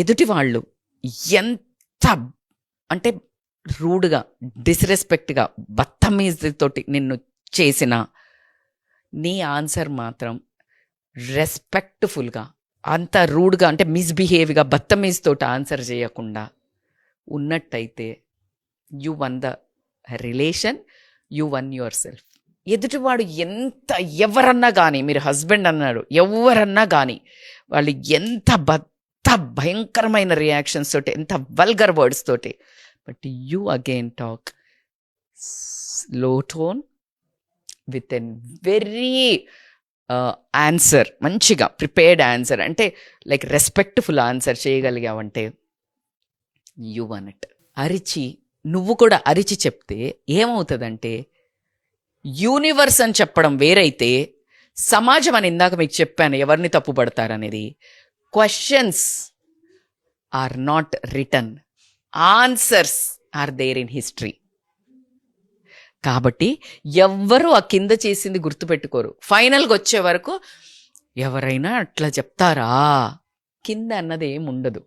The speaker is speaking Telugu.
ఎదుటి వాళ్ళు ఎంత అంటే రూడ్గా, డిస్రెస్పెక్ట్గా, బత్తమీజతోటి నిన్ను చేసిన నీ ఆన్సర్ మాత్రం రెస్పెక్ట్ఫుల్గా, అంత రూడ్గా అంటే మిస్బిహేవ్గా బత్తమీజ్తోటి ఆన్సర్ చేయకుండా ఉన్నట్టయితే you one the relation, you one your self. ఎదుటివాడు ఎంత ఎవరన్నా కానీ, మీరు హస్బెండ్ అన్నారు, ఎవరన్నా కానీ వాళ్ళు ఎంత భయంకరమైన రియాక్షన్స్ తోటి, ఎంత వల్గర్ వర్డ్స్ తోటి, but you again talk low tone with an very answer, మంచిగా ప్రిపేర్డ్ ఆన్సర్, అంటే లైక్ రెస్పెక్ట్ఫుల్ ఆన్సర్ చేయగలిగావంటే యూ వన్ ఇట్. అరిచి నువ్వు కూడా అరిచి చెప్తే ఏమవుతుందంటే, యూనివర్స్ అని చెప్పడం వేరైతే, సమాజం అని ఇందాక మీకు చెప్పాను ఎవరిని తప్పు పడతారనేది. Questions are not return, answers are there in history. కాబట్టి ఎవ్వరూ ఆ కింద చేసింది గుర్తుపెట్టుకోరు. ఫైనల్గా వచ్చే వరకు ఎవరైనా అట్లా చెప్తారా, కింద అన్నది ఏముండదు.